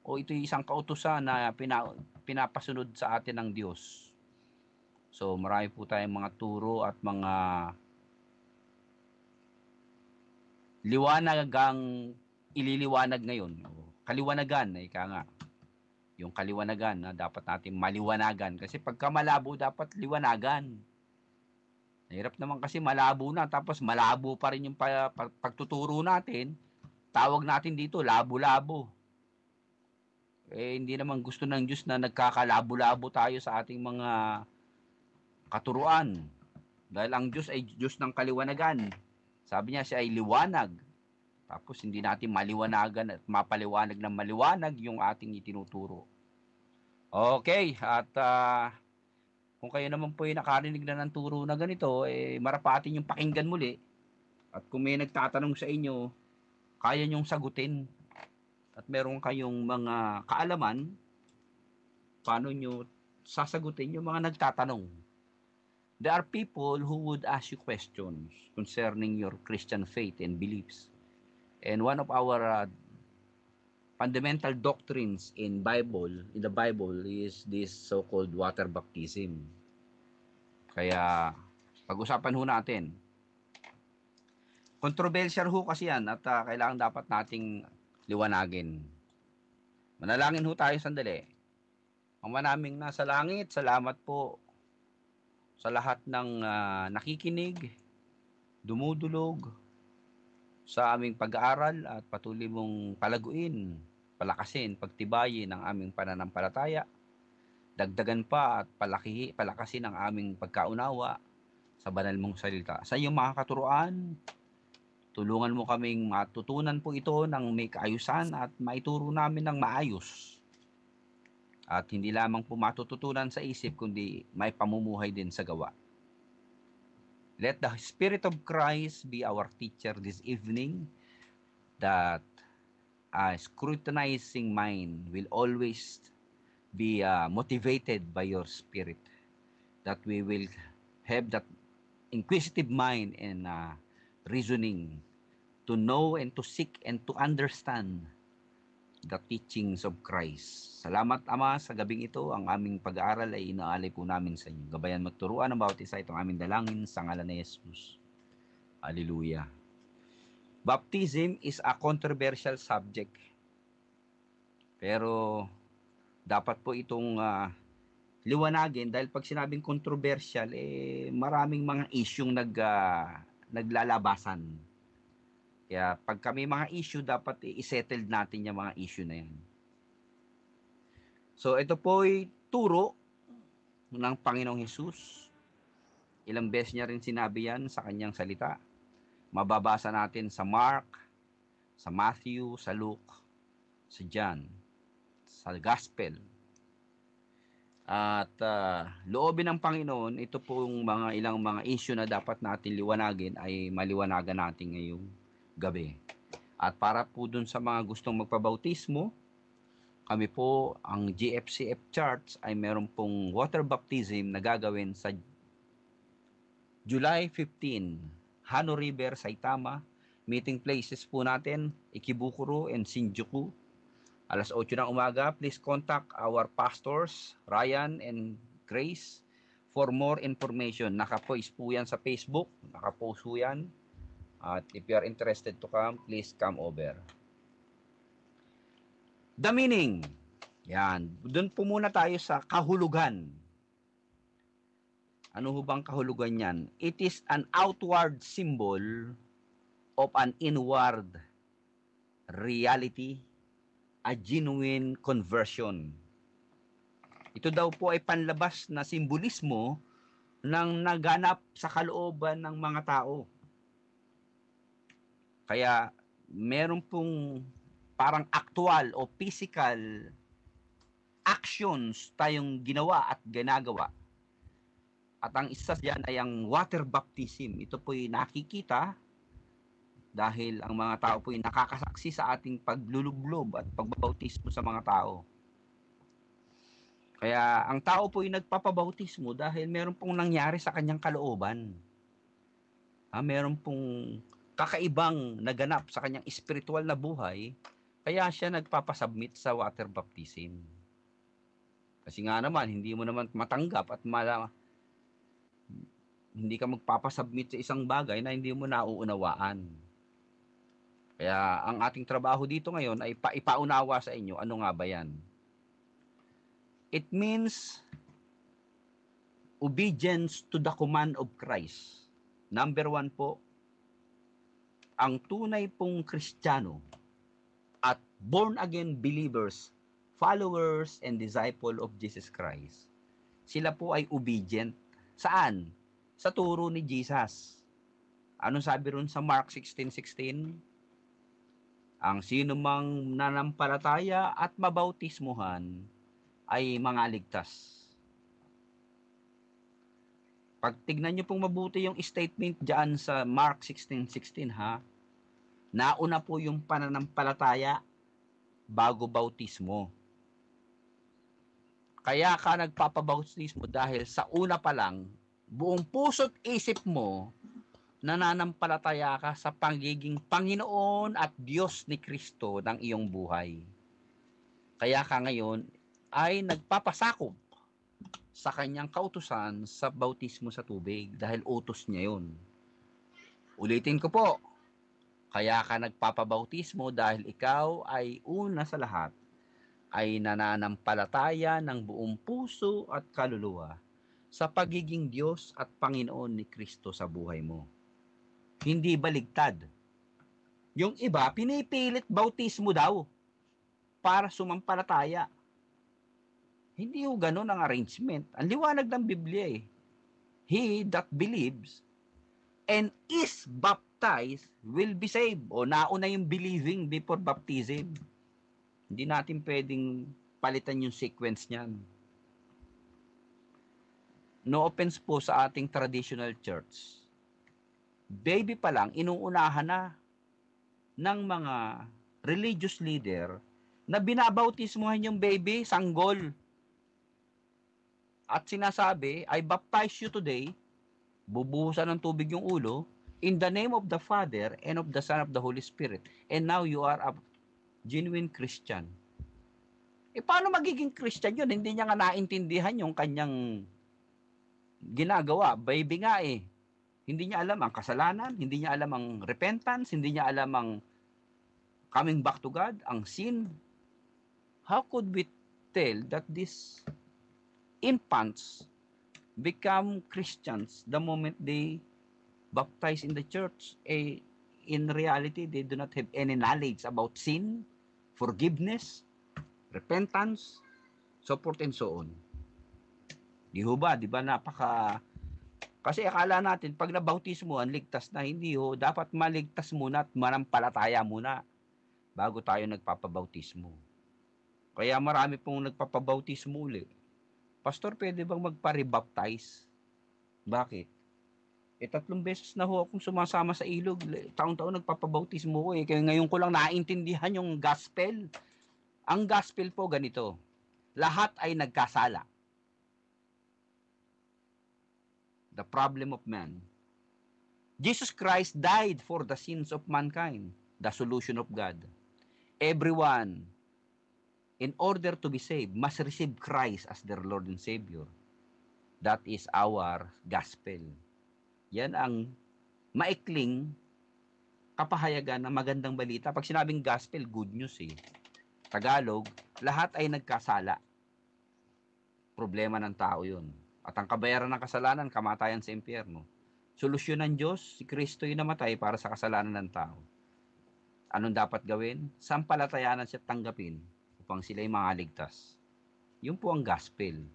o ito'y isang kautusan na pinapasunod sa atin ng Diyos. So marami po tayong mga turo at mga liwanag ang ililiwanag ngayon. Kaliwanagan, ika nga. Yung kaliwanagan na dapat natin maliwanagan. Kasi pagka malabo, dapat liwanagan. Hirap naman kasi malabo na, tapos malabo pa rin yung pagtuturo natin. Tawag natin dito, labo-labo. Hindi naman gusto ng Diyos na nagkakalabo-labo tayo sa ating mga katuruan. Dahil ang Diyos ay Diyos ng kaliwanagan. Sabi niya siya ay liwanag. Tapos hindi natin maliwanagan at mapaliwanag ng maliwanag yung ating itinuturo. Okay, at kung kayo naman po ay nakarinig na ng turo na ganito, marapatin yung pakinggan muli. At kung may nagtatanong sa inyo, kaya nyong sagutin. At meron kayong mga kaalaman, paano nyo sasagutin yung mga nagtatanong. There are people who would ask you questions concerning your Christian faith and beliefs. And one of our fundamental doctrines in the Bible is this so-called water baptism. Kaya pag-usapan ho natin. Controversial ho kasi yan at kailangan dapat nating liwanagin. Manalangin ho tayo sandali. Ama naming nasa langit, salamat po sa lahat ng nakikinig, dumudulog sa aming pag-aaral at patuloy mong palaguin, palakasin, pagtibayin ang aming pananampalataya. Dagdagan pa at palakasin ang aming pagkaunawa sa banal mong salita. Sa iyong mga katuruan, tulungan mo kaming matutunan po ito ng may kaayusan at maituro namin ng maayos. At hindi lamang po matututunan sa isip, kundi may pamumuhay din sa gawa. Let the Spirit of Christ be our teacher this evening, that a scrutinizing mind will always be motivated by your Spirit, that we will have that inquisitive mind and reasoning to know and to seek and to understand the teachings of Christ. Salamat, Ama, sa gabing ito. Ang aming pag-aaral ay inaalay po namin sa inyo. Gabayan magturuan ng bawat isa itong aming dalangin sa ngalan ni Jesus. Hallelujah. Baptism is a controversial subject. Pero dapat po itong liwanagin dahil pag sinabing controversial, maraming mga isyong naglalabasan. Kaya pag kami mga issue, dapat isettle natin yung mga issue na yan. So ito po'y turo ng Panginoong Hesus. Ilang beses niya rin sinabi yan sa kanyang salita. Mababasa natin sa Mark, sa Matthew, sa Luke, sa John, sa Gospel. At loobin ng Panginoon, ito pong ilang mga issue na dapat natin liwanagin ay maliwanagan natin ngayong gabi. At para po dun sa mga gustong magpabautismo, kami po, ang GFCF Church ay meron pong water baptism na gagawin sa July 15, Hano River, Saitama. Meeting places po natin, Ikebukuro and Shinjuku. Alas 8 ng umaga, please contact our pastors, Ryan and Grace, for more information. Nakapost po yan sa Facebook, nakapost po yan. At if you are interested to come, please come over. The meaning. Yan. Doon po muna tayo sa kahulugan. Ano ho bang kahulugan yan? It is an outward symbol of an inward reality, a genuine conversion. Ito daw po ay panlabas na simbolismo ng naganap sa kalooban ng mga tao. Kaya meron pong parang actual o physical actions tayong ginawa at ginagawa. At ang isa diyan ay ang water baptism. Ito po'y nakikita dahil ang mga tao po'y nakakasaksi sa ating paglulublob at pagbabautismo sa mga tao. Kaya ang tao po'y nagpapabautismo dahil meron pong nangyari sa kanyang kalooban. Meron pong kakaibang naganap sa kanyang espiritual na buhay Kaya siya nagpapasubmit sa water baptism. Kasi nga naman, hindi mo naman matanggap at hindi ka magpapasubmit sa isang bagay na hindi mo nauunawaan. Kaya ang ating trabaho dito ngayon ay ipaunawa sa inyo, ano nga ba yan? It means obedience to the command of Christ. Number 1 po, ang tunay pong Kristiyano at born-again believers, followers and disciple of Jesus Christ, sila po ay obedient. Saan? Sa turo ni Jesus. Anong sabi ron sa Mark 16:16? Ang sino mang nanampalataya at mabautismuhan ay mangaligtas. Pag tignan nyo pong mabuti yung statement dyan sa Mark 16:16 ha, nauna po yung pananampalataya bago bautismo. Kaya ka nagpapabautismo dahil sa una pa lang, buong puso't isip mo, nananampalataya ka sa pagiging Panginoon at Diyos ni Kristo ng iyong buhay. Kaya ka ngayon ay nagpapasakop sa kanyang kautusan sa bautismo sa tubig dahil utos niya yun. Ulitin ko po, kaya ka nagpapabautismo dahil ikaw ay una sa lahat ay nananampalataya ng buong puso at kaluluwa sa pagiging Diyos at Panginoon ni Kristo sa buhay mo. Hindi baligtad. Yung iba, pinipilit bautismo daw para sumampalataya. Hindi ho ganun ang arrangement. Ang liwanag ng Biblia eh. He that believes and is baptized will be saved. O nauna yung believing before baptism. Hindi natin pwedeng palitan yung sequence niyan. No offense po sa ating traditional church. Baby pa lang, inuunahan na ng mga religious leader na binabautismuhan yung baby, sanggol. At sinasabi, I baptize you today, bubuhusan ng tubig yung ulo, in the name of the Father and of the Son of the Holy Spirit. And now you are a genuine Christian. Paano magiging Christian yun? Hindi niya nga naintindihan yung kanyang ginagawa. Baby nga eh. Hindi niya alam ang kasalanan, hindi niya alam ang repentance, hindi niya alam ang coming back to God, ang sin. How could we tell that these infants become Christians the moment they baptize in the church? In reality, they do not have any knowledge about sin, forgiveness, repentance, so forth and so on. Di ba? Di ba kasi akala natin, pag nabautismuhan, ligtas na. Hindi ho. Dapat maligtas muna at manampalataya muna bago tayo nagpapabautismo. Kaya marami pong nagpapabautismo uli. Pastor, pwede bang magpa-rebaptize? Bakit? 3 beses na ho akong sumasama sa ilog. Taon-taon nagpapabautismo ko eh. Kaya ngayon ko lang naintindihan yung gospel. Ang gospel po ganito. Lahat ay nagkasala. The problem of man. Jesus Christ died for the sins of mankind, the solution of God. Everyone, in order to be saved, must receive Christ as their Lord and Savior. That is our gospel. Yan ang maikling kapahayagan ng magandang balita. Pag sinabing gospel, good news eh. Tagalog, lahat ay nagkasala. Problema ng tao yun. At ang kabayaran ng kasalanan, kamatayan sa impyerno. Solusyon ng Diyos, si Kristo yung namatay para sa kasalanan ng tao. Anong dapat gawin? Sampalatayanan siya tanggapin upang sila'y mangaligtas. Yun po ang gospel.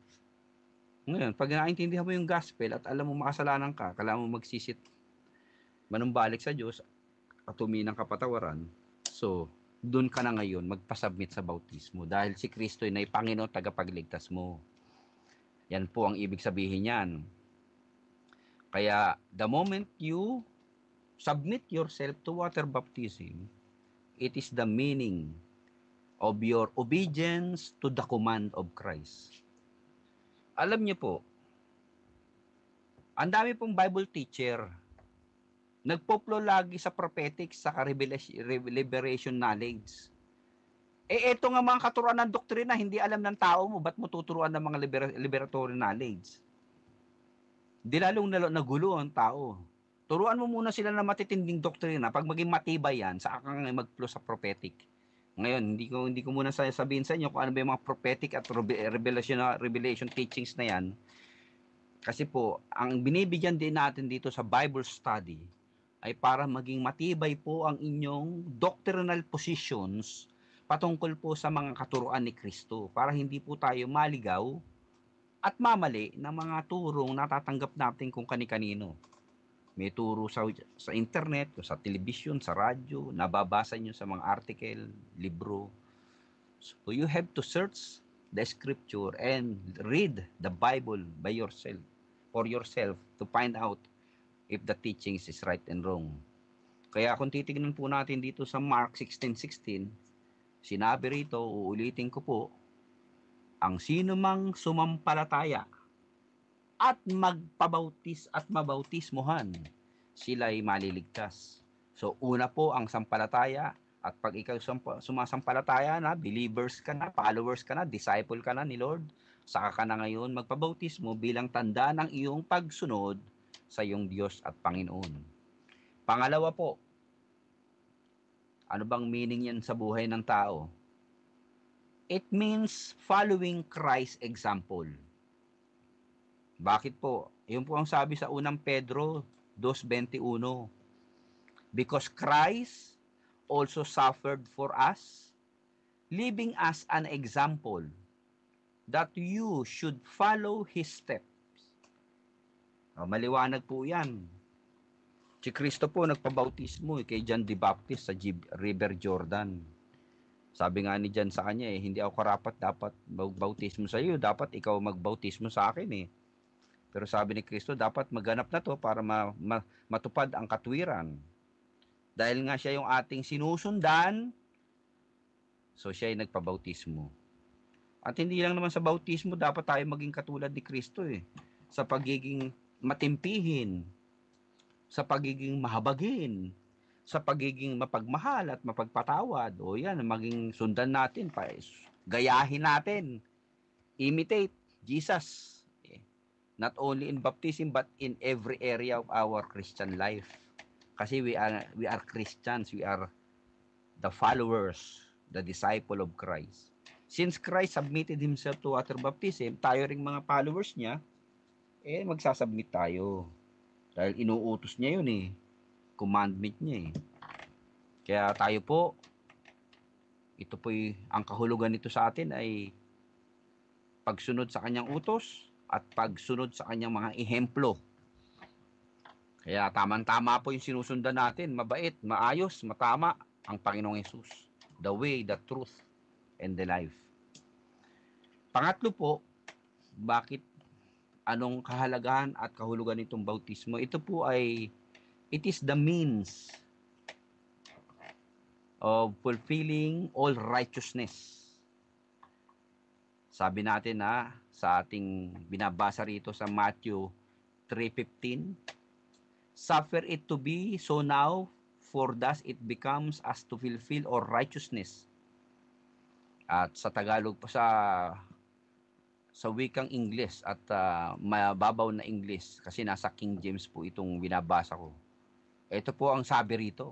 Ngayon, pag naintindihan mo yung gospel at alam mo makasalanan ka, kailangan mo magsisit, manumbalik sa Diyos at humingi ng kapatawaran, so, doon ka na ngayon magpasubmit sa bautismo dahil si Kristo ay Panginoon tagapagligtas mo. Yan po ang ibig sabihin niyan. Kaya, the moment you submit yourself to water baptism, it is the meaning of your obedience to the command of Christ. Alam niyo po, ang dami pong Bible teacher, nagpoplo lagi sa prophetic, sa liberation knowledge. Eto nga mga katuruan ng doktrina, hindi alam ng tao mo, ba't mo tuturuan ng mga liberatory knowledge? Di lalong nagulo ang tao. Turuan mo muna sila ng matitinding doktrina. Pag maging matibay yan, saka kang mag-flow sa prophetic. Ngayon, hindi ko muna sabihin sa inyo kung ano ba yung mga prophetic at revelation teachings na yan. Kasi po, ang binibigyan din natin dito sa Bible study ay para maging matibay po ang inyong doctrinal positions patungkol po sa mga katuruan ni Kristo para hindi po tayo maligaw at mamali ng mga turong natatanggap natin kung kani-kanino. May turo sa internet, sa television, sa radyo, nababasa nyo sa mga article, libro. So you have to search the scripture and read the Bible by yourself, for yourself, to find out if the teachings is right and wrong. Kaya kung titignan po natin dito sa Mark 16:16, sinabi rito, uulitin ko po, ang sino mang sumampalataya at magpabautis at mabautismuhan, sila'y maliligtas. So, una po ang sampalataya, at pag ikaw sumasampalataya na, believers ka na, followers ka na, disciple ka na ni Lord, saka ka na ngayon magpabautismo bilang tanda ng iyong pagsunod sa iyong Diyos at Panginoon. Pangalawa po, ano bang meaning yan sa buhay ng tao? It means following Christ's example. Bakit po? Yun po ang sabi sa unang Pedro 2:21. Because Christ also suffered for us, leaving us an example that you should follow His steps. Maliwanag po yan. Si Kristo po nagpabautismo kay John the Baptist sa River Jordan. Sabi nga ni John sa kanya, hindi ako karapat dapat magbautismo sa iyo, dapat ikaw magbautismo sa akin eh. Pero sabi ni Kristo, dapat maganap na to para matupad ang katwiran. Dahil nga siya yung ating sinusundan, so siya ay nagpabautismo. At hindi lang naman sa bautismo, dapat tayo maging katulad ni Kristo eh. Sa pagiging matimpihin, sa pagiging mahabagin, sa pagiging mapagmahal at mapagpatawad. O yan, maging sundan natin, gayahin natin, imitate Jesus. Not only in baptism, but in every area of our Christian life. Kasi we are Christians, we are the followers, the disciple of Christ. Since Christ submitted Himself to water baptism, tayo ring mga followers niya, magsasubmit tayo. Dahil inuutos niya yun eh. Commandment niya eh. Kaya tayo po, ito po'y, ang kahulugan nito sa atin ay pagsunod sa kanyang utos at pagsunod sa kanyang mga ehemplo. Kaya tamang-tama po yung sinusundan natin. Mabait, maayos, matama ang Panginoong Hesus. The way, the truth, and the life. Pangatlo po, bakit anong kahalagahan at kahulugan nitong bautismo? Ito po ay, it is the means of fulfilling all righteousness. Sabi natin na sa ating binabasa rito sa Matthew 3:15, suffer it to be so now, for thus it becomes as to fulfill all righteousness. At sa Tagalog po, sa wikang Ingles at mababaw na Ingles, kasi nasa King James po itong binabasa ko. Ito po ang sabi rito.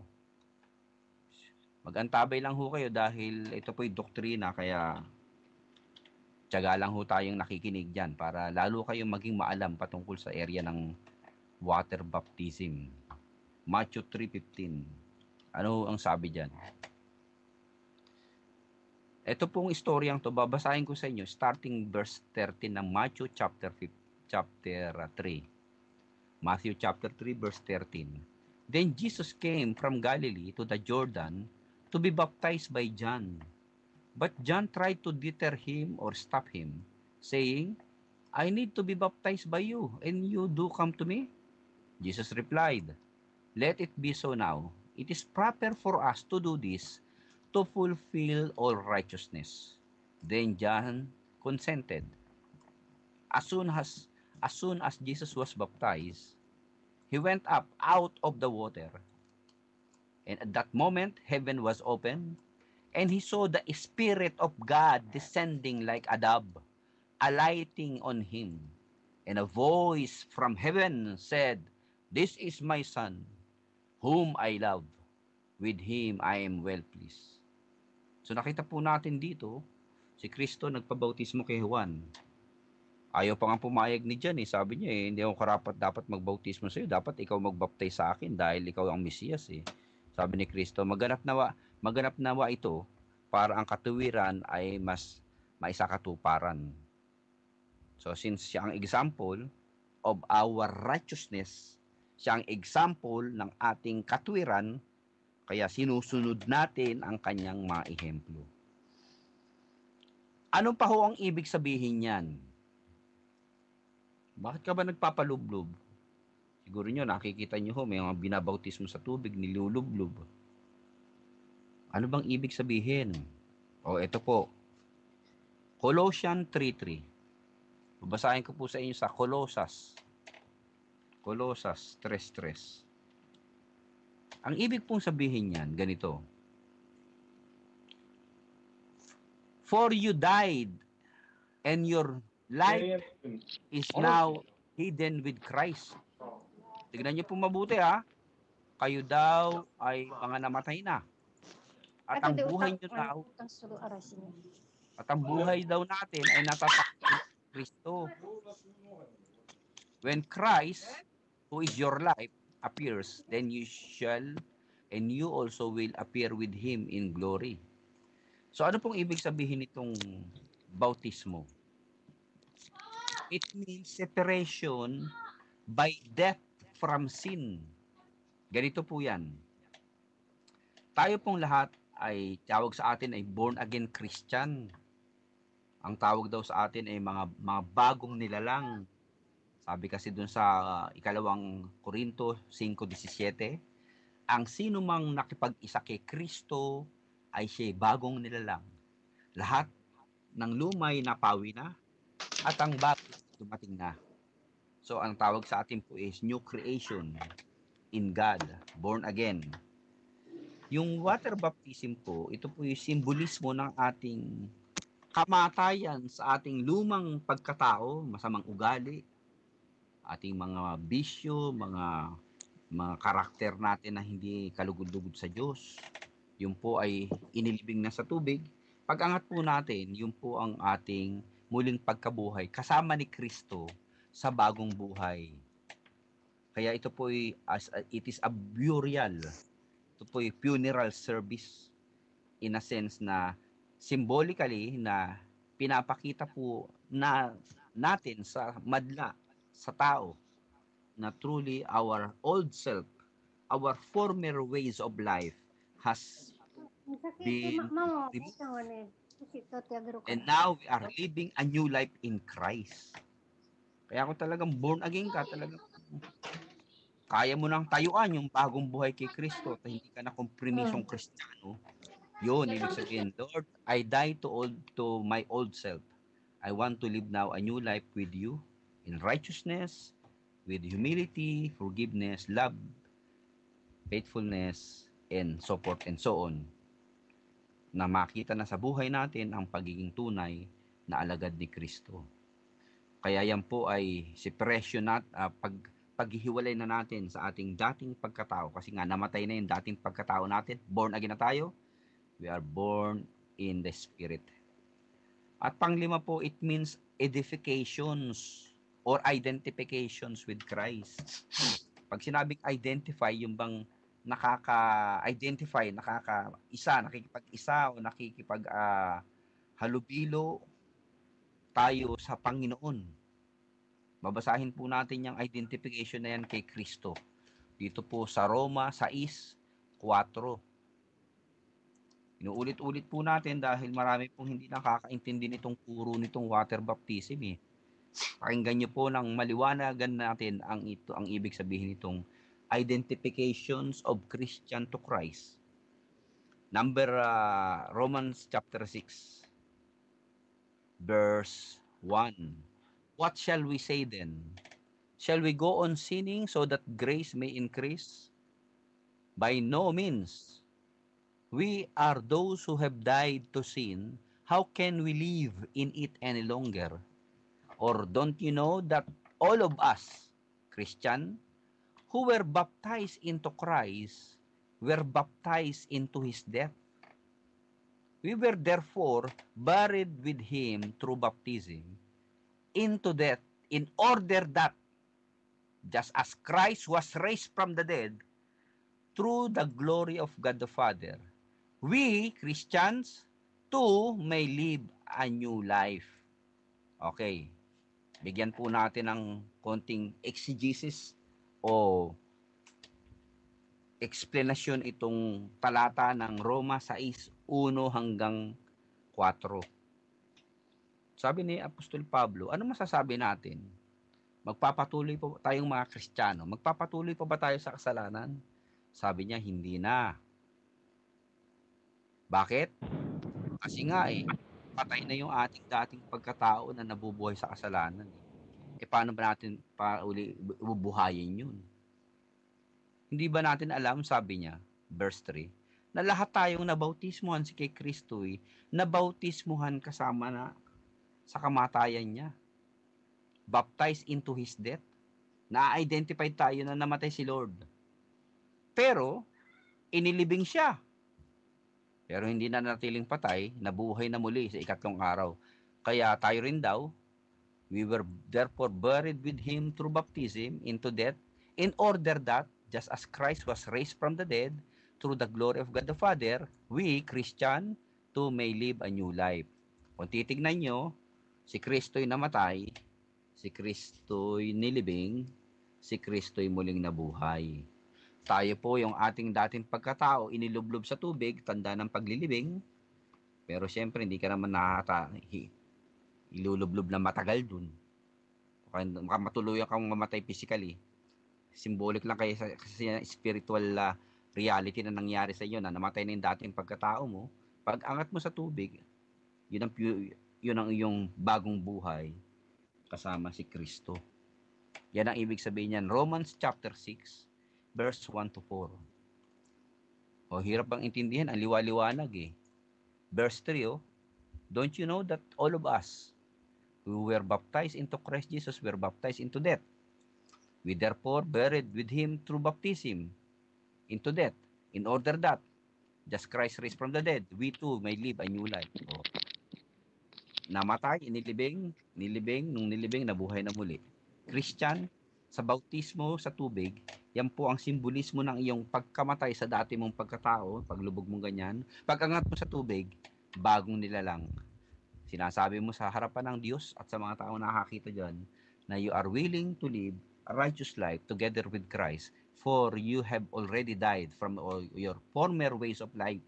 Mag-antabay lang ho kayo dahil ito po'y doktrina, kaya tiyaga lang ho tayong nakikinig dyan para lalo kayong maging maalam patungkol sa area ng water baptism. Matthew 3:15. Ano ang sabi dyan? Ito pong istoryang to, babasahin ko sa inyo starting verse 13 ng Matthew chapter 3. Matthew chapter 3 verse 13. Then Jesus came from Galilee to the Jordan to be baptized by John. But John tried to deter him or stop him, saying, I need to be baptized by you, and you do come to me? Jesus replied, let it be so now. It is proper for us to do this to fulfill all righteousness. Then John consented. As soon as Jesus was baptized, he went up out of the water. And at that moment, heaven was opened, And he saw the Spirit of God descending like a dove, alighting on him. And a voice from heaven said, "This is my Son, whom I love. With him I am well pleased." So nakita po natin dito, si Kristo nagpabautismo kay Juan. Ayaw pa nga pumayag ni John eh. Sabi niya hindi ako karapat dapat magbautismo sa iyo. Dapat ikaw magbaptize sa akin dahil ikaw ang Mesiyas eh. Sabi ni Kristo, maganap nawa ito para ang katuwiran ay mas maisakatuparan. So since siya ang example of our righteousness, siya ang example ng ating katuwiran, kaya sinusunod natin ang kanyang mga ehemplo. Ano pa ho ang ibig sabihin niyan? Bakit ka ba nagpapalublob? Siguro nyo, nakikita nyo ho, may mga binabautismo sa tubig, nilulublob. Ano bang ibig sabihin? O, ito po. Colossians 3:3. Babasahin ko po sa inyo sa Colossus 3:3. Ang ibig pong sabihin niyan, ganito. For you died, and your life is now hidden with Christ. Tignan niyo po mabuti ha. Kayo daw ay mga namatay na. At ang buhay niyo daw, at ang buhay daw natin ay natatakot sa Kristo. When Christ, who is your life, appears, then you shall, and you also will appear with Him in glory. So ano pong ibig sabihin nitong bautismo? It means separation by death from sin. Ganito po yan. Tayo pong lahat ay tawag sa atin ay born again Christian. Ang tawag daw sa atin ay mga bagong nilalang. Sabi kasi dun sa ikalawang Korinto 5:17, ang sino mang nakipag-isa kay Kristo ay siya bagong nilalang. Lahat ng lumay napawi na at ang bago dumating na. So ang tawag sa atin po is new creation in God, born again. Yung water baptism po, ito po yung simbolismo ng ating kamatayan sa ating lumang pagkatao, masamang ugali, ating mga bisyo, mga karakter natin na hindi kalugod-lugod sa Diyos. Yun po ay inilibing na sa tubig. Pag-angat po natin, yun po ang ating muling pagkabuhay kasama ni Kristo sa bagong buhay. Kaya ito po ay, it is a burial. Ito po ay funeral service in a sense na symbolically na pinapakita po na natin sa madla, sa tao, na truly our old self, our former ways of life has been removed. And now we are living a new life in Christ. Kaya kung talagang born again ka, talagang kaya mo nang tayuan yung bagong buhay kay Kristo at hindi ka na komprimisyong Kristiyano, yun, ibig sabihin, Lord, I die to my old self. I want to live now a new life with you in righteousness, with humility, forgiveness, love, faithfulness, and so forth and so on. Na makita na sa buhay natin ang pagiging tunay na alagad ni Kristo. Kaya yan po ay separation paghihiwalay na natin sa ating dating pagkatao kasi nga namatay na yung dating pagkatao natin, born again na tayo, we are born in the Spirit. At panglima po, it means edifications or identifications with Christ. Pag sinabing identify, yung bang nakaka-identify, nakikipag-isa o halubilo tayo sa Panginoon. Babasahin po natin yung identification na yan kay Kristo. Dito po sa Roma 6:4. Inuulit-ulit po natin dahil marami pong hindi nakakaintindi nitong turo nitong water baptism eh. Pakinggan niyo po ng maliwanagan natin ang ibig sabihin nitong identifications of Christian to Christ. Romans chapter 6 verse 1. What shall we say then? Shall we go on sinning so that grace may increase? By no means. We are those who have died to sin. How can we live in it any longer? Or don't you know that all of us, Christian, who were baptized into Christ, were baptized into His death? We were therefore buried with Him through baptism into death, in order that, just as Christ was raised from the dead through the glory of God the Father, we, Christians, too may live a new life. Okay, bigyan po natin ng konting exegesis o explanation itong talata ng Roma 6:1 hanggang 4. Sabi ni Apostol Pablo, ano masasabi natin? Magpapatuloy pa tayong mga Kristiyano? Magpapatuloy pa ba tayo sa kasalanan? Sabi niya, hindi na. Bakit? Kasi nga patay na yung ating dating pagkatao na nabubuhay sa kasalanan. Paano ba natin pa uli bubuhayin yun? Hindi ba natin alam, sabi niya, verse 3, na lahat tayong nabautismuhan si kay Kristo nabautismuhan kasama na sa kamatayan niya. Baptized into His death. Na-identify tayo na namatay si Lord. Pero, inilibing siya. Pero hindi na natiling patay, nabuhay na muli sa ikatlong araw. Kaya tayo rin daw, we were therefore buried with Him through baptism into death, in order that, just as Christ was raised from the dead, through the glory of God the Father, we, Christian, too may live a new life. Kung titignan nyo, si Kristo'y namatay, si Kristo'y nilibing, si Kristo'y muling nabuhay. Tayo po yung ating dating pagkatao, inilublob sa tubig, tanda ng paglilibing, pero siyempre hindi ka naman ilulublob na matagal dun. Matuluyan kang mamatay physically. Symbolic lang kayo kasi spiritual reality na nangyari sa iyo na namatay na yung dating pagkatao mo. Pag angat mo sa tubig, yun ang iyong bagong buhay kasama si Kristo. Yan ang ibig sabihin niyan. Romans chapter 6, verse 1 to 4. Hirap bang intindihan? Ang liwa-liwanag Verse 3, don't you know that all of us who were baptized into Christ Jesus were baptized into death? We therefore buried with Him through baptism into death, in order that, just Christ raised from the dead, we too may live a new life. Namatay, nung nilibing, nabuhay na muli. Christian, sa bautismo sa tubig, yan po ang simbolismo ng iyong pagkamatay sa dati mong pagkatao, paglubog mong ganyan. Pag-angat mo sa tubig, bagong nilalang. Sinasabi mo sa harapan ng Diyos at sa mga taong nakakita dyan, na you are willing to live a righteous life together with Christ, for you have already died from all your former ways of life,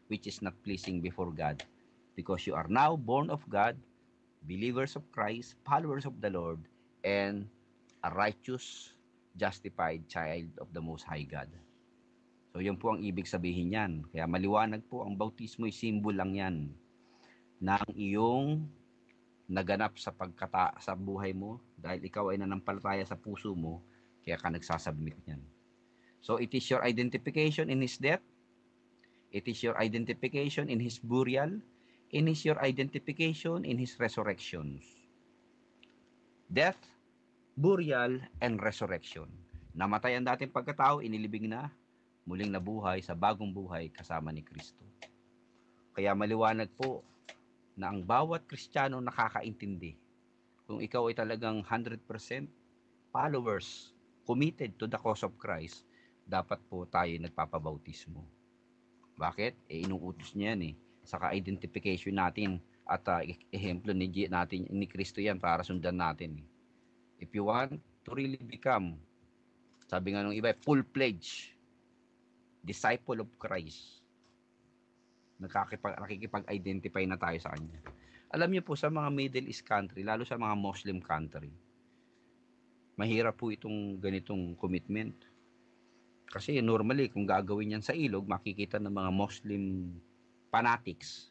which is not pleasing before God, because you are now born of God, believers of Christ, followers of the Lord, and a righteous, justified child of the Most High God. So, yun po ang ibig sabihin yan. Kaya maliwanag po, ang bautismo ay symbol lang yan ng iyong naganap sa buhay mo dahil ikaw ay nanampalataya sa puso mo, kaya ka nagsasubmit niyan. So, it is your identification in His death, it is your identification in His burial, it is your identification in His resurrections. Death, burial, and resurrection. Namatay ang dating pagkatao, inilibing na, muling nabuhay sa bagong buhay kasama ni Kristo. Kaya maliwanag po na ang bawat Kristiyano nakakaintindi. Kung ikaw ay talagang 100% followers, committed to the cause of Christ, dapat po tayo nagpapabautismo. Bakit? Inuutos niya yan sa ka-identification natin at ehemplo natin ni Kristo yan para sundan natin. If you want to really become, sabi nga nung iba, full-fledged disciple of Christ, nakikipag-identify na tayo sa Kanya. Alam niyo po, sa mga Middle East country, lalo sa mga Muslim country, mahirap po itong ganitong commitment. Kasi normally, kung gagawin yan sa ilog, makikita ng mga Muslim fanatics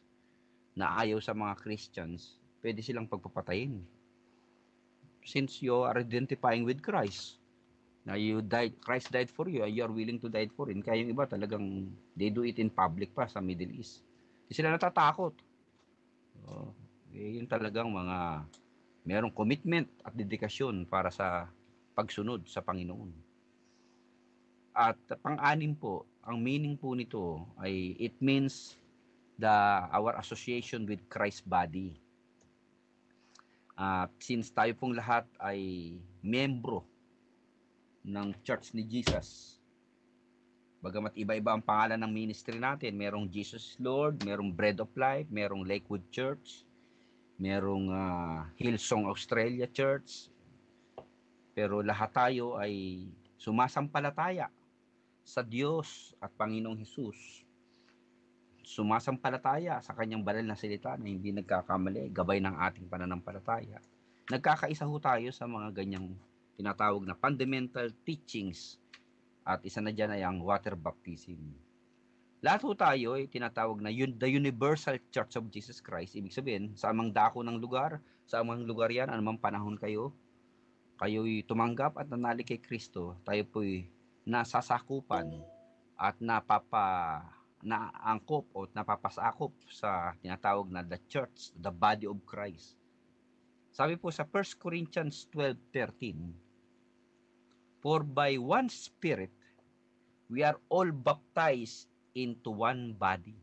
na ayaw sa mga Christians, pwede silang pagpapatayin. Since you are identifying with Christ, Na Christ died for you, you are willing to die for him. Kaya yung iba talagang they do it in public pa sa Middle East. Hindi sila natatakot. Oh, yun talagang mga merong commitment at dedikasyon para sa pagsunod sa Panginoon. At pang-anim po, ang meaning po nito ay it means our association with Christ's body. Since tayo pong lahat ay membro ng Church ni Jesus, bagamat iba-iba ang pangalan ng ministry natin, merong Jesus Lord, merong Bread of Life, merong Lakewood Church, merong Hillsong Australia Church, pero lahat tayo ay sumasampalataya sa Diyos at Panginoong Hesus. Sumasampalataya sa kanyang banal na salita na hindi nagkakamali, gabay ng ating pananampalataya. Nagkakaisa ho tayo sa mga ganyang tinatawag na fundamental teachings, at isa na dyan ay ang water baptism. Lahat ho tayo ay tinatawag na the Universal Church of Jesus Christ. Ibig sabihin, sa amang dako ng lugar, sa amang lugar yan, anumang panahon kayo'y tumanggap at nanali kay Kristo, tayo po'y nasasakupan at naangkop o napapasakop sa tinatawag na the church, the body of Christ. Sabi po sa 1 Corinthians 12:13, for by one Spirit, we are all baptized into one body.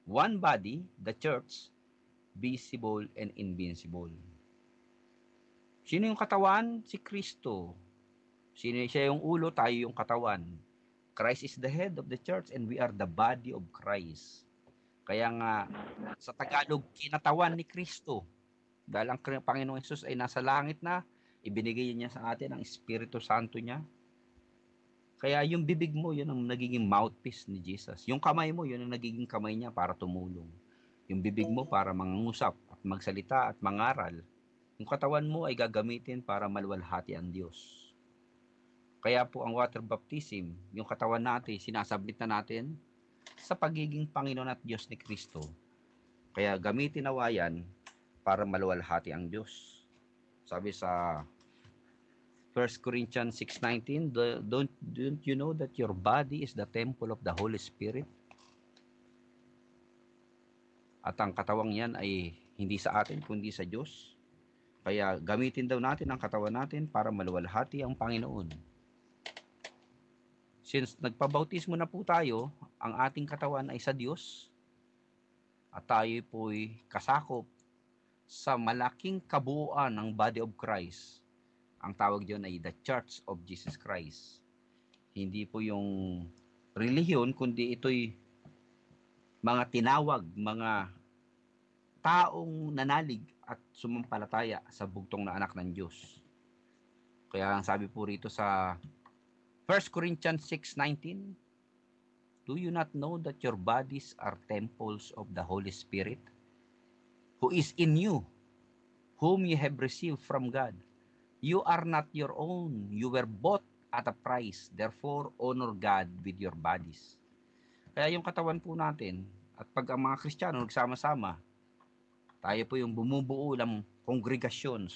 One body, the church, visible and invincible. Sino yung katawan? Si Kristo. Siya yung ulo, tayo yung katawan. Christ is the head of the church and we are the body of Christ. Kaya nga, sa Tagalog, kinatawan ni Kristo. Dahil ang Panginoong Hesus ay nasa langit na, ibinigay niya sa atin ang Espiritu Santo niya. Kaya yung bibig mo, yun ang nagiging mouthpiece ni Jesus. Yung kamay mo, yun ang nagiging kamay niya para tumulong. Yung bibig mo para mangungusap at magsalita at mangaral. Yung katawan mo ay gagamitin para maluwalhati ang Diyos. Kaya po ang water baptism, yung katawan natin, sinasabit na natin sa pagiging Panginoon at Diyos ni Kristo. Kaya gamitin nawa yan para maluwalhati ang Diyos. Sabi sa 1 Corinthians 6:19, don't you know that your body is the temple of the Holy Spirit? At ang katawang yan ay hindi sa atin, kundi sa Diyos. Kaya gamitin daw natin ang katawan natin para maluwalhati ang Panginoon. Since nagpabautismo na po tayo, ang ating katawan ay sa Diyos, at tayo po'y kasakop sa malaking kabuuan ng body of Christ. Ang tawag diyon ay the Church of Jesus Christ. Hindi po yung relihiyon, kundi ito'y mga tinawag, mga taong nanalig at sumampalataya sa bugtong na anak ng Diyos. Kaya ang sabi po rito sa 1 Corinthians 6:19, do you not know that your bodies are temples of the Holy Spirit, who is in you, whom you have received from God? You are not your own. You were bought at a price. Therefore, honor God with your bodies. Kaya yung katawan po natin, at pag ang mga Kristiyano nagsama-sama, tayo po yung bumubuo ng kongregasyon,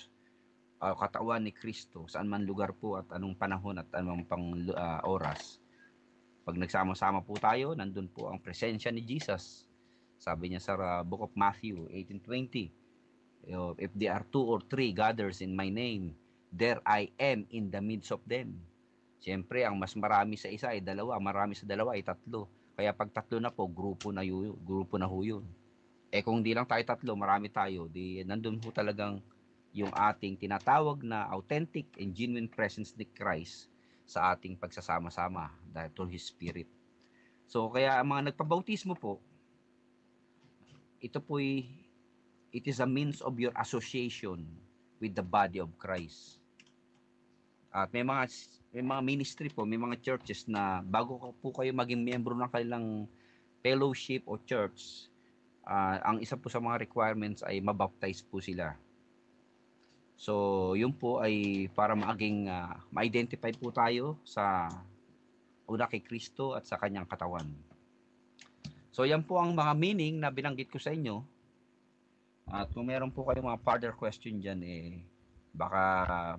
katawan ni Kristo, saan man lugar po at anong panahon at anong oras. Pag nagsama-sama po tayo, nandun po ang presensya ni Jesus. Sabi niya sa Book of Matthew 18:20, if there are 2 or 3 gathers in my name, there I am in the midst of them. Siyempre, ang mas marami sa isa ay 2, marami sa 2 ay 3. Kaya pag 3 na po, grupo na ho yun. Kung di lang tayo 3, marami tayo, di nandun po talagang yung ating tinatawag na authentic and genuine presence ni Christ sa ating pagsasama-sama dahil through His Spirit. So, kaya ang mga nagpabautismo po, ito po'y it is a means of your association with the body of Christ. At may mga ministry po, may mga churches na bago po kayo maging miyembro ng kanilang fellowship o church, ang isa po sa mga requirements ay mabaptize po sila. So, yun po ay para ma-identify po tayo sa una kay Kristo at sa kanyang katawan. So, yan po ang mga meaning na binanggit ko sa inyo. At kung meron po kayong mga further question dyan, Baka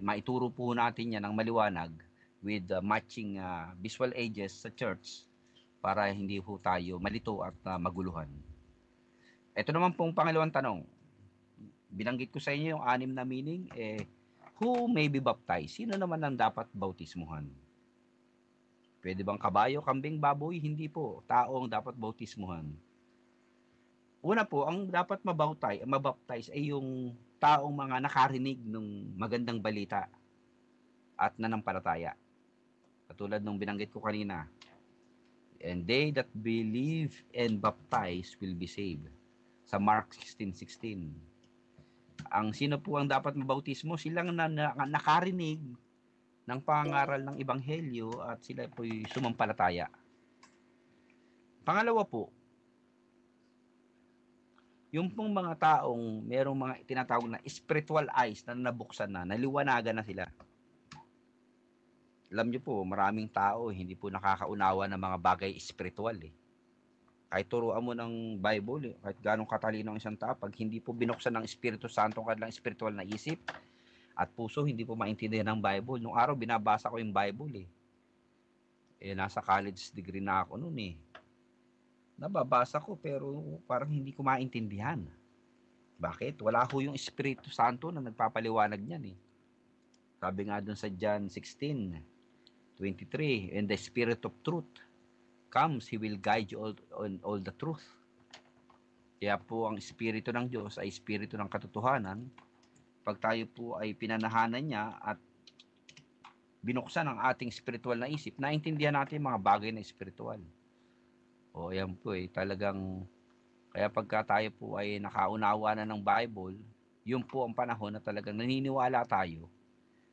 maituro po natin yan ng maliwanag with matching visual aids sa church para hindi po tayo malito at maguluhan. Ito naman pong pangalawang tanong. Binanggit ko sa inyo yung 6 na meaning, who may be baptized? Sino naman ang dapat bautismuhan? Pwede bang kabayo, kambing, baboy? Hindi po. Tao ang dapat bautismuhan. Una po, ang dapat mabaptize ay yung taong mga nakarinig ng magandang balita at nanampalataya. Katulad nung binanggit ko kanina. And they that believe and baptize will be saved. Sa Mark 16:16. Ang sino po ang dapat mabautismo? Silang nakarinig ng pangaral ng ebanghelyo at sila po'y sumampalataya. Pangalawa po, yung pong mga taong merong mga tinatawag na spiritual eyes na nabuksan na, naliwanagan na sila. Alam niyo po, maraming tao hindi po nakakaunawa ng mga bagay spiritual eh. Kahit turuan mo ng Bible, kahit ganong katalino ang isang tao, pag hindi po binuksan ng Espiritu Santo ang kanilang spiritual na isip at puso, hindi po maintindihan ng Bible. Nung araw, binabasa ko yung Bible eh. Nasa college degree na ako noon eh. Nababasa ko pero parang hindi ko maintindihan. Bakit? Wala ho yung Espiritu Santo na nagpapaliwanag niyan eh. Sabi nga dun sa John 16:23, and the Spirit of truth comes, He will guide you on all the truth. Kaya po ang Espiritu ng Diyos ay Espiritu ng katotohanan. Pag tayo po ay pinanahanan niya at binuksan ang ating spiritual na isip, naintindihan natin mga bagay na spiritual. O yan po talagang, kaya pagka tayo po ay nakaunawa na ng Bible, yun po ang panahon na talagang naniniwala tayo,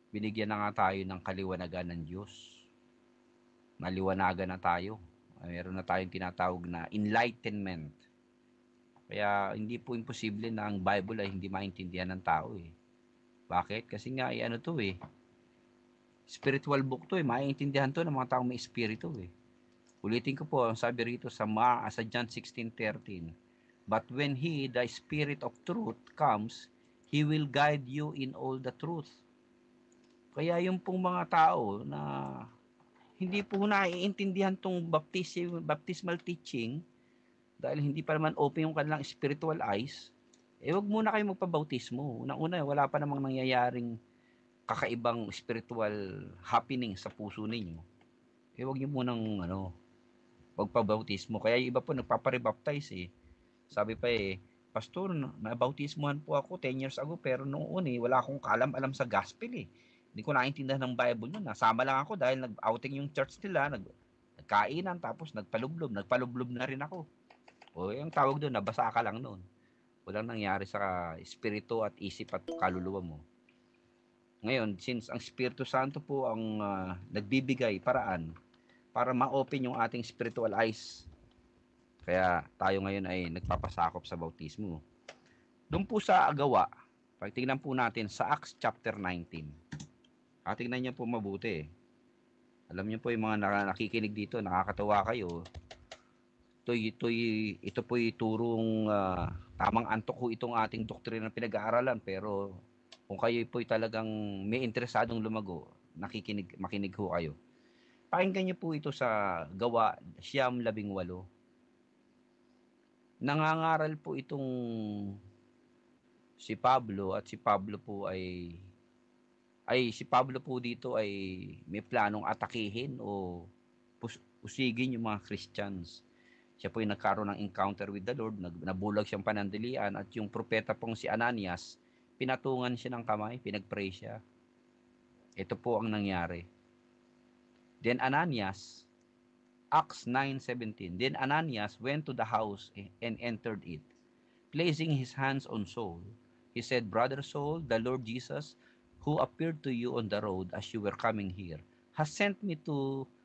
binigyan na nga tayo ng kaliwanagan ng Diyos. Naliwanagan na tayo. Meron na tayong tinatawag na enlightenment. Kaya hindi po imposible na ang Bible ay hindi maintindihan ng tao eh. Bakit? Kasi nga ano to eh, spiritual book to eh, maintindihan to ng mga taong may espiritu eh. Ulitin ko po, ang sabi rito sa John 16:13, but when He, the Spirit of truth, comes, He will guide you in all the truth. Kaya yung pong mga tao na hindi po naiintindihan tong baptismal teaching, dahil hindi pa naman open yung kanilang spiritual eyes, wag muna kayo magpabautismo. Unang-una, wala pa namang nangyayaring kakaibang spiritual happening sa puso ninyo. Wag niyo munang magpabautismo. Kaya yung iba po nagpaparebaptize eh. Sabi pa Pastor, nabautismuhan po ako 10 years ago, pero noon wala akong kaalam-alam sa gospel eh. Hindi ko naintindihan ng Bible noon. Nasama lang ako dahil nag-outing yung church nila, nagkainan, tapos nagpalublob na rin ako. Yung tawag doon, nabasa ka lang noon. Walang nangyari sa espiritu at isip at kaluluwa mo. Ngayon, since ang Espiritu Santo po ang nagbibigay paraan para ma-open yung ating spiritual eyes, kaya tayo ngayon ay nagpapasakop sa bautismo. Doon po sa Gawa, pagtingnan po natin sa Acts chapter 19. Tingnan niyo po mabuti. Alam niyo po yung mga nakikinig dito, nakakatawa kayo. Ito po turong tamang antok ho itong ating doktrina na pinag-aaralan, pero kung kayo po talagang may interesadong lumago, makinig ho kayo. Pakinggan niyo po ito sa Gawa 9:18. Nangangaral po itong si Pablo, at si Pablo po si Pablo po dito ay may planong atakihin o usigin yung mga Christians. Siya po ay nagkaroon ng encounter with the Lord, nabulag siyang panandalian, at yung propeta pong si Ananias, pinatungan siya ng kamay, pinagpray siya. Ito po ang nangyari. Then Ananias, Acts 9:17, then Ananias went to the house and entered it. Placing his hands on Saul, he said, Brother Saul, the Lord Jesus, who appeared to you on the road as you were coming here, has sent me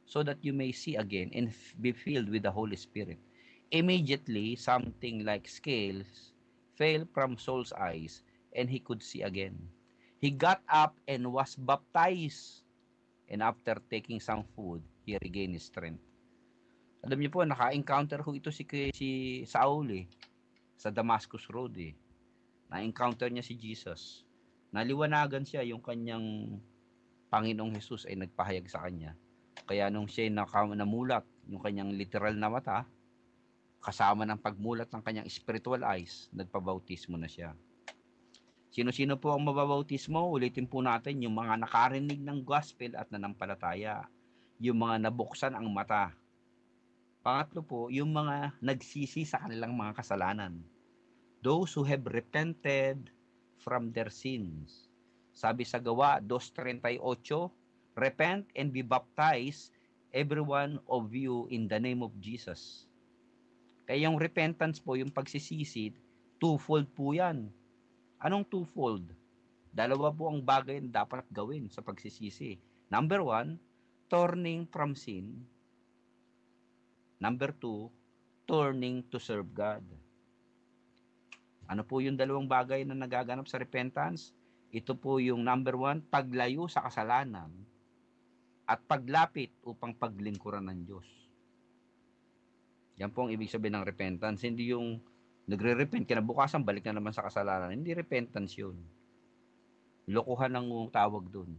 so that you may see again and be filled with the Holy Spirit. Immediately, something like scales fell from Saul's eyes, and he could see again. He got up and was baptized, and after taking some food, he regained his strength. Alam niyo po, naka-encounter ho ito si Saul sa Damascus Road Na-encounter niya si Jesus. naliwanagan siya yung kanyang Panginoong Jesus ay nagpahayag sa kanya. Kaya nung siya namulat, yung kanyang literal na mata, kasama ng pagmulat ng kanyang spiritual eyes, nagpabautismo na siya. Sino-sino po ang mababautismo? Ulitin po natin, yung mga nakarinig ng gospel at nanampalataya. Yung mga nabuksan ang mata. Pangatlo po, yung mga nagsisi sa kanilang mga kasalanan. Those who have repented from their sins. Sabi sa Gawa 2:38, repent and be baptized, every one of you, in the name of Jesus. Kaya yung repentance po, yung pagsisisi, twofold po yan. Anong twofold? Dalawa po ang bagay na dapat gawin sa pagsisisi. Number 1, turning from sin. Number 2, turning to serve God. Ano po yung dalawang bagay na nagaganap sa repentance? Ito po yung number 1, paglayo sa kasalanan at paglapit upang paglingkuran ng Diyos. Yan po ang ibig sabihin ng repentance. Hindi yung nagre-repent, kinabukasan balik na naman sa kasalanan. Hindi repentance yun. Lokohan ang tawag dun.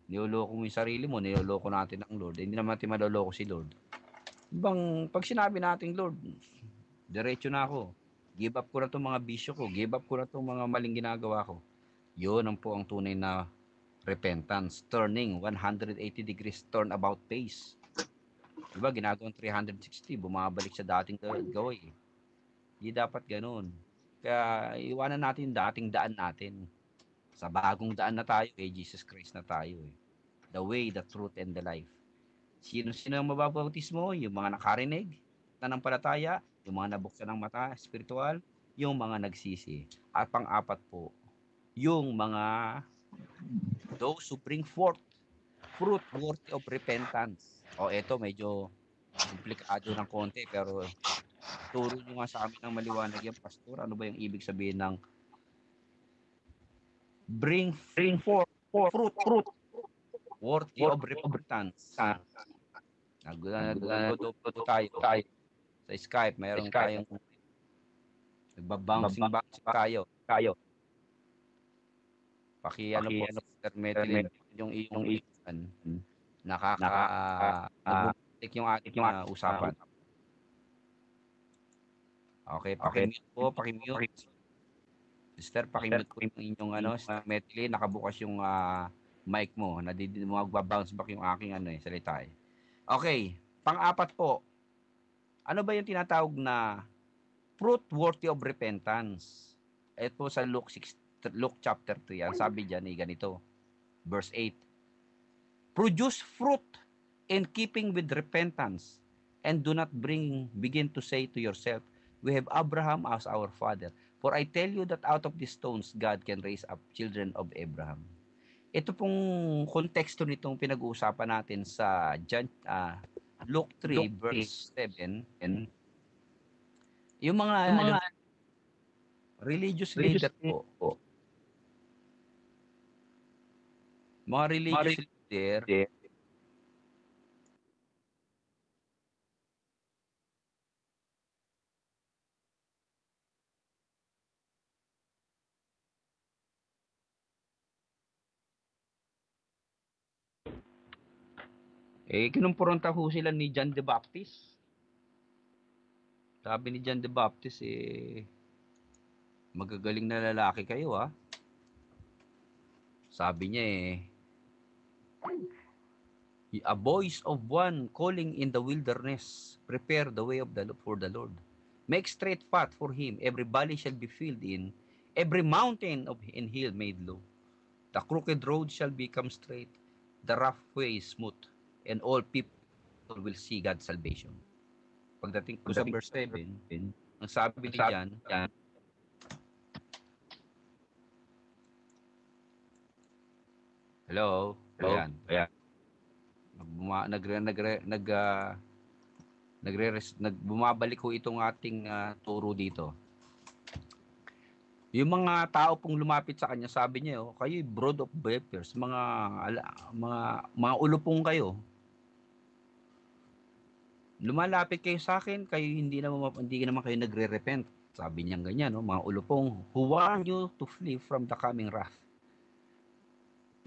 Niloloko mo yung sarili mo, niloloko natin ang Lord. Hindi naman natin maloloko si Lord. Pag sinabi natin, Lord, diretso na ako. Give up ko na itong mga bisyo ko. Give up ko na itong mga maling ginagawa ko. Yun ang po ang tunay na repentance. Turning 180 degrees turnabout pace. Diba, ginagawang 360, bumabalik sa dating gawin. Hindi dapat ganun. Kaya iwanan natin dating daan natin. Sa bagong daan na tayo, Jesus Christ na tayo. The way, the truth, and the life. Sino-sino ang mababautismo? Yung mga nakarinig, nanampalataya, yung mga nabuksan ng mata, spiritual, yung mga nagsisi. At pang-apat po, yung mga those who bring forth fruit worthy of repentance. Eto medyo komplikado ng konti, pero turo nyo nga sa amin ng maliwanag yan, Pastor. Ano ba yung ibig sabihin ng bring forth fruit worthy of repentance? Nag-dodo tayo sa Skype. Mayroon tayong nagbabouncing tayo. Ano po, Sister Metlin, yung iyong iyan, nabubalik yung ating usapan. Okay, pakimute po, pakimute. Sister, pakimute po yung inyong Sister Metlin, nakabukas yung mic mo. Magbabounce back yung aking salita. Okay, pang-apat po, ano ba yung tinatawag na fruit worthy of repentance? Ito sa Luke chapter 3, ang sabi dyan ganito, verse 8, produce fruit in keeping with repentance, and do not begin to say to yourself, we have Abraham as our father. For I tell you that out of these stones, God can raise up children of Abraham. Ito pong konteksto nitong pinag-uusapan natin sa Luke 3, verse 7, and yung mga religious leader po, mga religious leader, kinumpronta ho sila ni John the Baptist. Sabi ni John the Baptist, magagaling na lalaki kayo Sabi niya a voice of one calling in the wilderness, prepare the way for the Lord. Make straight path for him. Every valley shall be filled in, every mountain and hill made low. The crooked road shall become straight, the rough way smooth, and all people will see God's salvation. Pagdating ko sa verse 7, ang sabi diyan, hello, ayan. Bumabalik ko itong ating turo dito. Yung mga tao pong lumapit sa kanya, sabi niya, kayo brood of vipers, mga ulupong kayo. Lumalapit kayo sa akin, kayo hindi naman kayo nagre-repent. Sabi niya ganyan, mga ulupong, who warn you to flee from the coming wrath.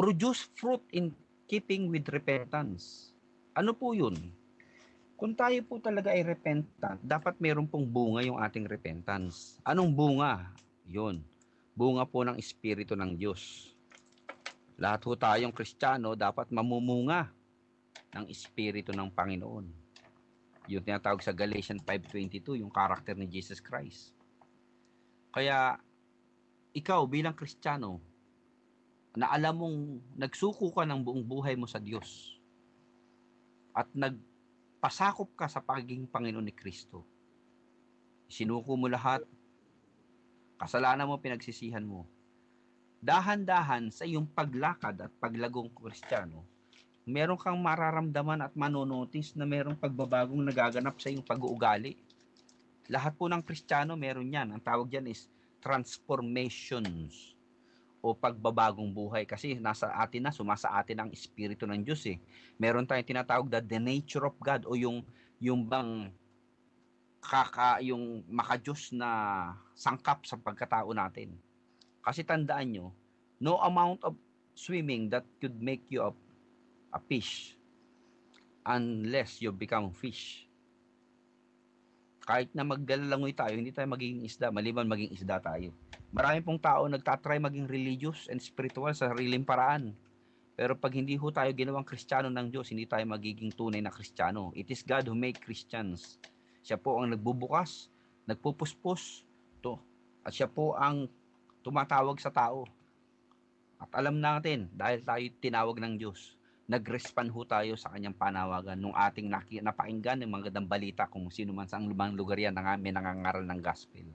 produce fruit in keeping with repentance. Ano po yun? Kung tayo po talaga ay repentant, dapat meron pong bunga yung ating repentance. Anong bunga? Yun. Bunga po ng Espiritu ng Diyos. Lahat po tayong Kristiyano dapat mamumunga ng Espiritu ng Panginoon. Yung tinatawag sa Galatians 5:22, yung karakter ni Jesus Christ. Kaya, ikaw bilang Kristiyano, na alam mong nagsuko ka ng buong buhay mo sa Diyos at nagpasakop ka sa pagiging Panginoon ni Kristo. Sinuko mo lahat, kasalanan mo, pinagsisihan mo. Dahan-dahan sa iyong paglakad at paglagong Kristiyano, meron kang mararamdaman at manonotice na merong pagbabagong nagaganap sa iyong pag-uugali. Lahat po ng Kristiyano meron yan. Ang tawag dyan is transformations o pagbabagong buhay, kasi nasa atin na, sumasa atin ang Espiritu ng Diyos eh. Meron tayong tinatawag na the nature of God o yung bang yung maka-Diyos na sangkap sa pagkatao natin. Kasi tandaan nyo, no amount of swimming that could make you a fish unless you become fish. Kahit na magdalalangoy tayo, hindi tayo magiging isda, maliban maging isda tayo. Marami pong tao nagtatry maging religious and spiritual sa sariling paraan. Pero pag hindi ho tayo ginawang Kristiyano ng Diyos, hindi tayo magiging tunay na Kristiyano. It is God who make Christians. Siya po ang nagbubukas, nagpupuspos, at siya po ang tumatawag sa tao. At alam natin, dahil tayo tinawag ng Diyos, nag-respond ho tayo sa kanyang panawagan nung ating napakinggan ng mga gandang balita kung sino man sa ang lumang lugar yan na may nangangaral ng gospel.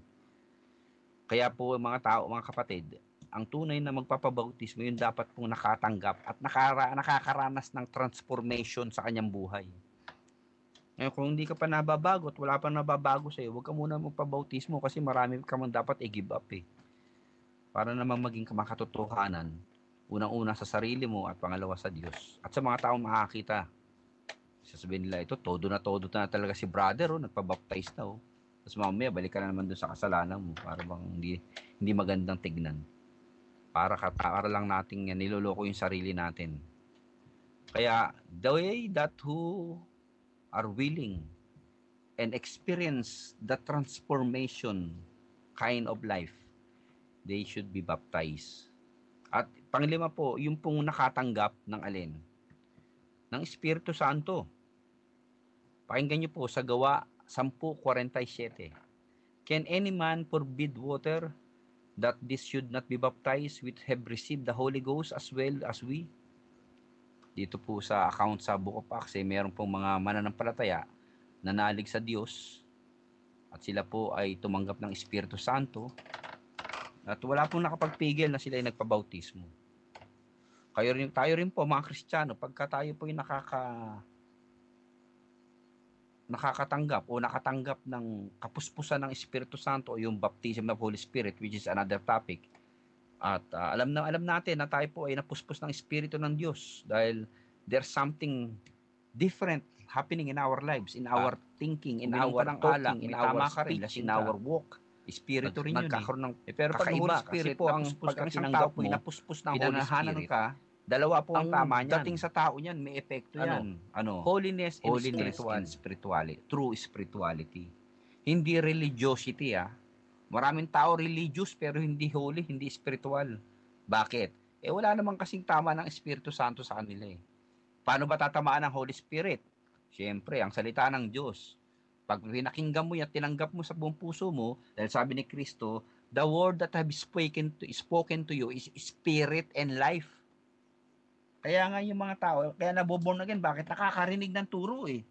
Kaya po mga tao, mga kapatid, ang tunay na magpapabautismo, yun dapat pong nakatanggap at nakakaranas ng transformation sa kanyang buhay. Ngayon, kung hindi ka pa nababago at wala pa nababago sa'yo, huwag ka muna magpabautismo kasi marami ka man dapat i-give up eh. Para naman maging makatotohanan, unang-una sa sarili mo at pangalawa sa Diyos. At sa mga taong makakita, sasabihin nila, ito, todo na talaga si brother, nagpabaptize na. Tapos mamaya, balik ka na naman dun sa kasalanan mo. Para bang hindi magandang tignan. Para lang nating niloloko yung sarili natin. Kaya, the way that who are willing and experience the transformation kind of life, they should be baptized. At panglima po, yung pong nakatanggap ng alin? Ng Espiritu Santo. Pakinggan nyo po sa Gawa 10:47. Can any man forbid water that this should not be baptized which have received the Holy Ghost as well as we? Dito po sa account sa Book of Acts, meron pong mga mananampalataya na nalig sa Diyos at sila po ay tumanggap ng Espiritu Santo at wala pong nakapagpigil na sila ay nagpabautismo. Tayo rin po mga Kristiyano, pagka tayo po ay nakakatanggap o nakatanggap ng kapuspusan ng Espiritu Santo o yung baptism of Holy Spirit, which is another topic. At alam natin na tayo po ay napuspos ng Espiritu ng Diyos dahil there's something different happening in our lives, in our thinking, in our talking, in our speech, in our walk. Espiritu rin yun pero pag Holy Spirit po, pag ang isang tao po ay napuspos ng Holy Spirit, dalawa po ang tama niyan. Dating sa tao niyan, may epekto yan. Holiness and spirituality. True spirituality. Hindi religiosity Maraming tao religious pero hindi holy, hindi spiritual. Bakit? Wala namang kasing tama ng Espiritu Santo sa kanila eh. Paano ba tatamaan ng Holy Spirit? Siyempre, ang salita ng Diyos. Pag pinakinggan mo yan, tinanggap mo sa buong puso mo, dahil sabi ni Kristo, the word that have spoken to you is spirit and life. Kaya nga yung mga tao, kaya naboborn again, bakit? Nakakarinig ng turo eh.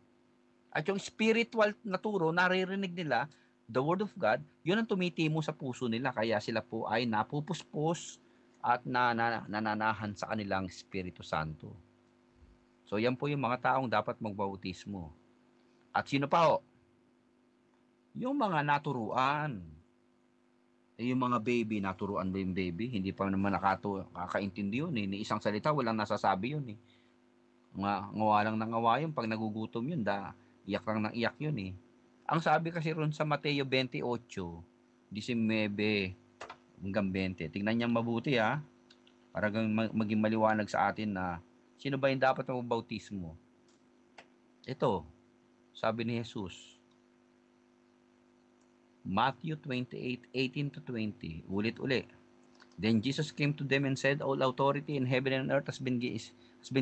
At yung spiritual na turo, naririnig nila, the word of God, yun ang tumitimo sa puso nila. Kaya sila po ay napupuspos at nananahan sa kanilang Espiritu Santo. So yan po yung mga taong dapat magbautismo. At sino pa ho? Yung mga naturuan. Yung mga baby, naturuan ba yung baby? Hindi pa naman nakakaintindi yun eh. Ni isang salita, walang nasasabi yun eh. Ngawa lang ng ngawa yun. Pag nagugutom yun, iyak lang ng iyak yun eh. Ang sabi kasi ron sa Mateo 28, 19 hanggang 20. Tingnan niyo mabuti para maging maliwanag sa atin na sino ba yung dapat mabautismo. Ito, sabi ni Jesus, Matthew 28:18-20, ulit-uli. Then Jesus came to them and said, all authority in heaven and earth has been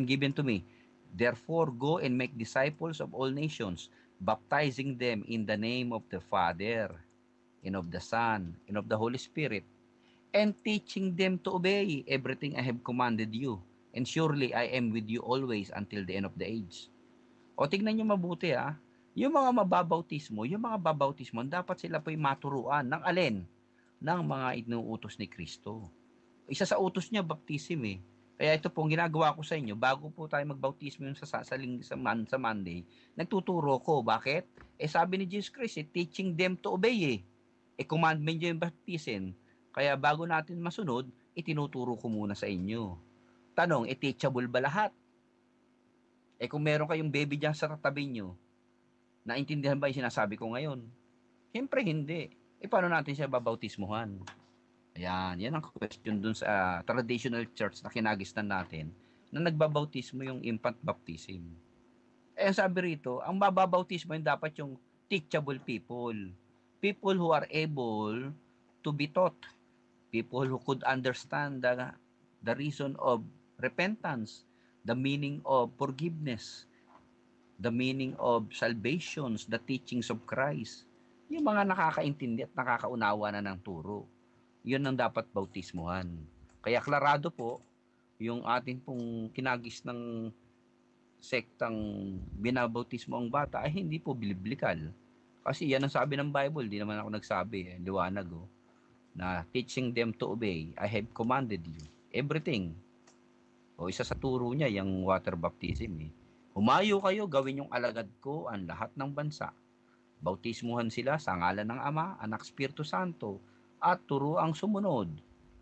given to me. Therefore, go and make disciples of all nations, baptizing them in the name of the Father, and of the Son, and of the Holy Spirit, and teaching them to obey everything I have commanded you. And surely I am with you always until the end of the age. O tignan nyo mabuti yung mga mababautismo, dapat sila po'y maturuan ng alin? Ng mga inuutos ni Kristo. Isa sa utos niya, baptism eh. Kaya ito po, ginagawa ko sa inyo, bago po tayo magbautismo yung sa Monday, nagtuturo ko. Bakit? Sabi ni Jesus Christ, teaching them to obey commandment niya yung baptism. Kaya bago natin masunod, itinuturo ko muna sa inyo. Tanong, teachable ba lahat? Kung meron kayong baby dyan sa tabi nyo, naintindihan ba yung sinasabi ko ngayon? Siyempre hindi. Paano natin siya babautismuhan? Ayan, yan ang question dun sa traditional church na kinagisnan natin na nagbabautismo yung infant baptism. Ang sabi rito, ang bababautismo yung dapat yung teachable people. People who are able to be taught. People who could understand the reason of repentance, the meaning of forgiveness, the meaning of salvations, the teachings of Christ. Yung mga nakakaintindi at nakakaunawa na ng turo. Yun ang dapat bautismuhan. Kaya klarado po, yung atin pong kinagis ng sektang binabautismo ang bata ay hindi po biblikal. Kasi yan ang sabi ng Bible, di naman ako nagsabi, liwanag na teaching them to obey, I have commanded you everything. Isa sa turo niya, yung water baptism Humayo kayo, gawin yung alagad ko ang lahat ng bansa. Bautismuhan sila sa ngalan ng Ama, Anak, Espiritu Santo, at turuang sumunod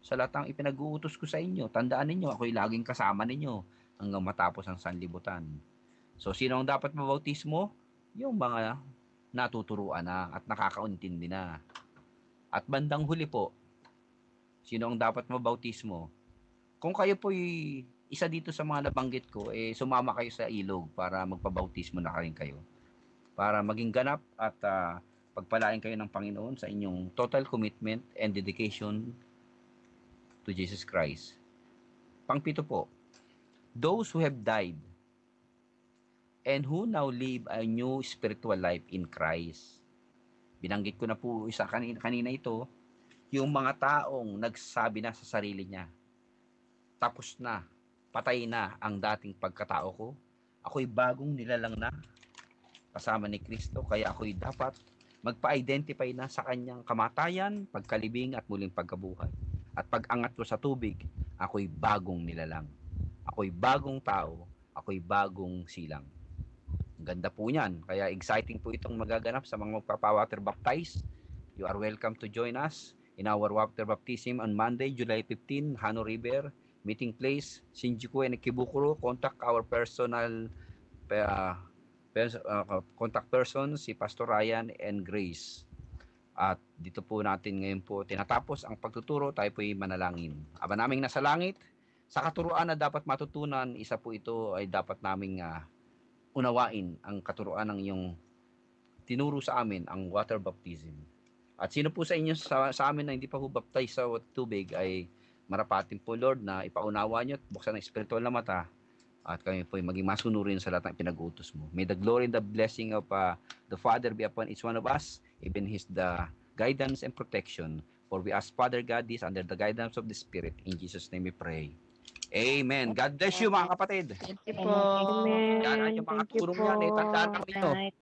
sa lahat ng ipinag-uutos ko sa inyo. Tandaan ninyo, ako'y laging kasama ninyo hanggang matapos ang sanlibutan. So, sino ang dapat mabautismo? Yung mga natuturuan na at nakakaintindi na. At bandang huli po, sino ang dapat mabautismo? Kung kayo po'y isa dito sa mga nabanggit ko, sumama kayo sa ilog para magpabautismo na rin kayo. Para maging ganap at pagpalain kayo ng Panginoon sa inyong total commitment and dedication to Jesus Christ. Pangpito po, those who have died and who now live a new spiritual life in Christ. Binanggit ko na po isa kanina ito, yung mga taong nagsabi na sa sarili niya, tapos na, patay na ang dating pagkatao ko, ako'y bagong nilalang na, kasama ni Kristo, kaya ako'y dapat magpa-identify na sa kanyang kamatayan, pagkalibing at muling pagkabuhay. At pag-angat ko sa tubig, ako'y bagong nilalang. Ako'y bagong tao, ako'y bagong silang. Ang ganda po niyan. Kaya exciting po itong magaganap sa mga magpapa-water baptize. You are welcome to join us in our water baptism on Monday, July 15, Hano River, meeting place, Shinjuku and Ikebukuro. Contact our contact person, si Pastor Ryan and Grace. At dito po natin ngayon po tinatapos ang pagtuturo, tayo po'y manalangin. Aba naming nasa langit, sa katuruan na dapat matutunan, isa po ito ay dapat naming unawain ang katuruan ng iyong tinuro sa amin, ang water baptism. At sino po sa inyo sa amin na hindi pa po baptize sa tubig ay marapatin po, Lord, na ipaunawa niyo at buksan ang spiritual na mata at kami po maging masunurin sa lahat ng pinag-uutos mo. May the glory and the blessing of the Father be upon each one of us, even the guidance and protection. For we ask, Father God, this under the guidance of the Spirit. In Jesus' name we pray. Amen. God bless you, mga kapatid. Thank you po. Amen. Yan ang yung mga Thank you tulong po. yan. Tandaan lang ninyo. Night.